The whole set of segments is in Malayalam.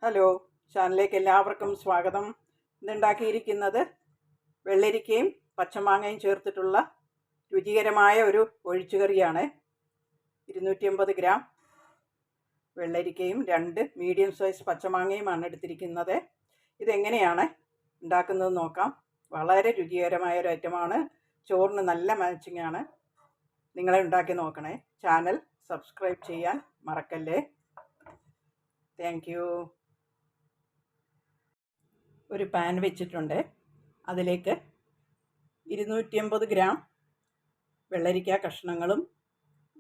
ഹലോ, ചാനലിലേക്ക് എല്ലാവർക്കും സ്വാഗതം. ഇന്നുണ്ടാക്കിയിരിക്കുന്നത് വെള്ളരിക്കയും പച്ചമാങ്ങയും ചേർത്തിട്ടുള്ള രുചികരമായ ഒരു ഒഴിച്ചുകറിയാണ്. 250 ഗ്രാം വെള്ളരിക്കയും 2 മീഡിയം സൈസ് പച്ചമാങ്ങയുമാണ് എടുത്തിരിക്കുന്നത്. ഇതെങ്ങനെയാണ് ഉണ്ടാക്കുന്നത് നോക്കാം. വളരെ രുചികരമായ ഒരു ഐറ്റമാണ്. ചോറിന് നല്ല മാച്ചിങ് ആണ്. നിങ്ങളെ ഉണ്ടാക്കി നോക്കണേ. ചാനൽ സബ്സ്ക്രൈബ് ചെയ്യാൻ മറക്കല്ലേ. Thank you. ഒരു പാൻ വെച്ചിട്ടുണ്ട്. അതിലേക്ക് 250 ഗ്രാം വെള്ളരിക്ക കഷ്ണങ്ങളും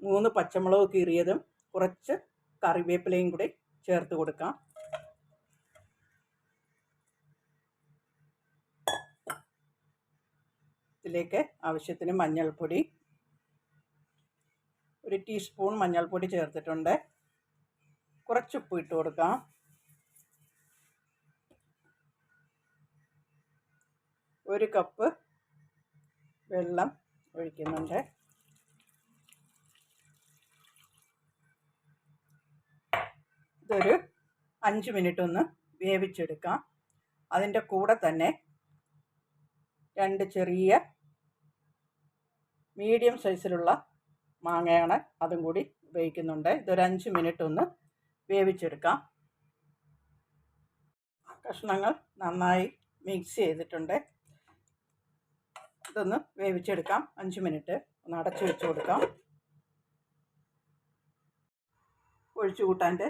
3 പച്ചമുളക് കീറിയതും കുറച്ച് കറിവേപ്പിലയും കൂടി ചേർത്ത് കൊടുക്കാം. ഇതിലേക്ക് ആവശ്യത്തിന് മഞ്ഞൾപ്പൊടി, 1 ടീസ്പൂൺ മഞ്ഞൾപ്പൊടി ചേർത്തിട്ടുണ്ട്. കുറച്ച് ഉപ്പ് ഇട്ട് കൊടുക്കാം. ഒരു കപ്പ് വെള്ളം ഒഴിക്കുന്നുണ്ട്. ഇതൊരു 5 മിനിറ്റ് ഒന്ന് വേവിച്ചെടുക്കാം. അതിൻ്റെ കൂടെ തന്നെ 2 ചെറിയ മീഡിയം സൈസിലുള്ള മാങ്ങയാണ്, അതും കൂടി ഉപയോഗിക്കുന്നുണ്ട്. ഇതൊരു 5 മിനിറ്റ് ഒന്ന് വേവിച്ചെടുക്കാം. കഷ്ണങ്ങൾ നന്നായി മിക്സ് ചെയ്തിട്ടുണ്ട്. ഇതൊന്ന് വേവിച്ചെടുക്കാം. 5 മിനിറ്റ് ഒന്ന് അടച്ചു വെച്ച് കൊടുക്കാം. ഒഴിച്ചു കൂട്ടാൻ്റെ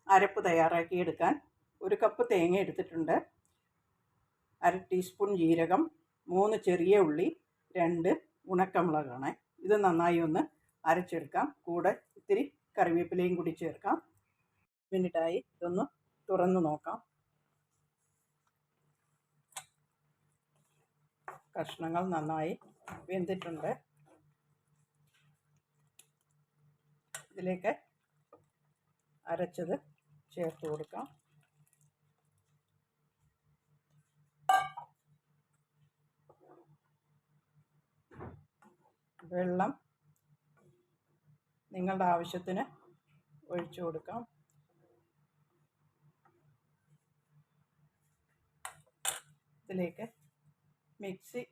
അരപ്പ് തയ്യാറാക്കിയെടുക്കാൻ 1 കപ്പ് തേങ്ങ എടുത്തിട്ടുണ്ട്. 1/2 ടീസ്പൂൺ ജീരകം, 3 ചെറിയ ഉള്ളി, 2 ഉണക്കമുളകാണ്. ഇത് നന്നായി ഒന്ന് അരച്ചെടുക്കാം. കൂടെ ഇത്തിരി കറിവേപ്പിലയും കൂടി ചേർക്കാം. മിനിറ്റായി ഇതൊന്ന് തുറന്ന് നോക്കാം. കഷ്ണങ്ങൾ നന്നായി വെന്തിട്ടുണ്ട്. ഇതിലേക്ക് അരച്ചത് ചേർത്ത് കൊടുക്കാം. വെള്ളം നിങ്ങളുടെ ആവശ്യത്തിന് ഒഴിച്ചു കൊടുക്കാം. ഇതിലേക്ക് മിക്സി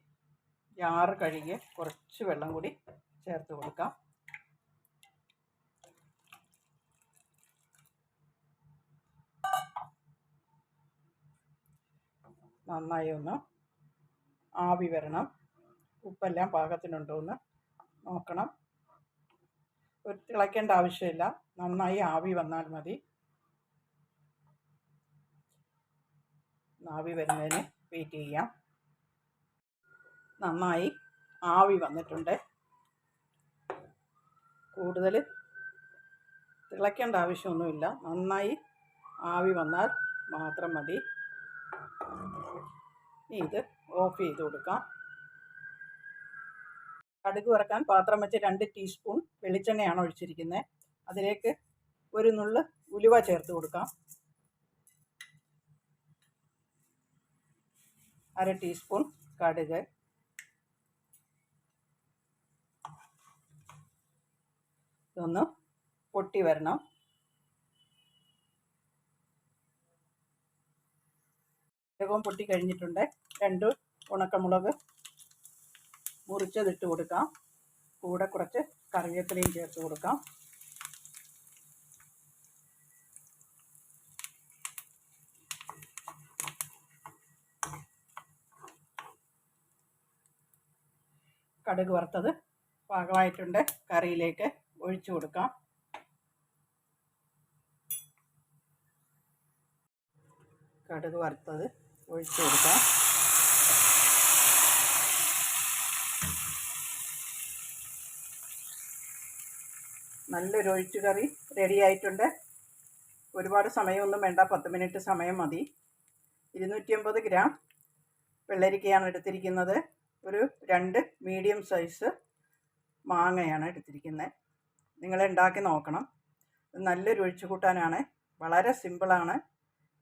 ജാറ് കഴുകി കുറച്ച് വെള്ളം കൂടി ചേർത്ത് കൊടുക്കാം. നന്നായി ഒന്ന് ആവി വരണം. ഉപ്പെല്ലാം പാകത്തിനുണ്ടോ എന്ന് നോക്കണം. തിളയ്ക്കേണ്ട ആവശ്യമില്ല. നന്നായി ആവി വന്നാൽ മതി. ആവി വരുന്നതിന് വെയിറ്റ് ചെയ്യാം. നന്നായി ആവി വന്നിട്ടുണ്ട്. കൂടുതൽ തിളയ്ക്കേണ്ട ആവശ്യമൊന്നുമില്ല. നന്നായി ആവി വന്നാൽ മാത്രം മതി. ഇത് ഓഫ് ചെയ്ത് കൊടുക്കാം. കടുക് വറക്കാൻ പാത്രം വെച്ച് 2 ടീസ്പൂൺ വെളിച്ചെണ്ണയാണ് ഒഴിച്ചിരിക്കുന്നത്. അതിലേക്ക് 1 നുള്ള് ഉലുവ ചേർത്ത് കൊടുക്കാം. 1/2 ടീസ്പൂൺ കടുക്, ഇതൊന്ന് പൊട്ടി വരണം. വേഗം പൊട്ടി കഴിഞ്ഞിട്ടുണ്ട്. 2 ഉണക്കമുളക് മുറിച്ചതിട്ട് കൊടുക്കാം. കൂടെ കുറച്ച് കറിവേപ്പിലയും ചേർത്ത് കൊടുക്കാം. കടുക് വറുത്തത് പാകമായിട്ടുണ്ട്. കറിയിലേക്ക് ഒഴിച്ചു കൊടുക്കാം. കടുക് വറുത്തത് ഒഴിച്ചു കൊടുക്കാം. നല്ലൊരു ഒഴിച്ചുകറി റെഡി ആയിട്ടുണ്ട്. ഒരുപാട് സമയമൊന്നും വേണ്ട, 10 മിനിറ്റ് സമയം മതി. 250 ഗ്രാം വെള്ളരിക്കയാണ് എടുത്തിരിക്കുന്നത്. ഒരു 2 മീഡിയം സൈസ് മാങ്ങയാണ് എടുത്തിരിക്കുന്നത്. നിങ്ങൾ ഉണ്ടാക്കി നോക്കണം. നല്ലൊരു ഒഴിച്ചുകൂട്ടാനാണ്. വളരെ സിമ്പിളാണ്.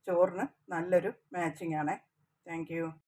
ചോറിന് നല്ലൊരു മാച്ചിങ് ആണ്. Thank you.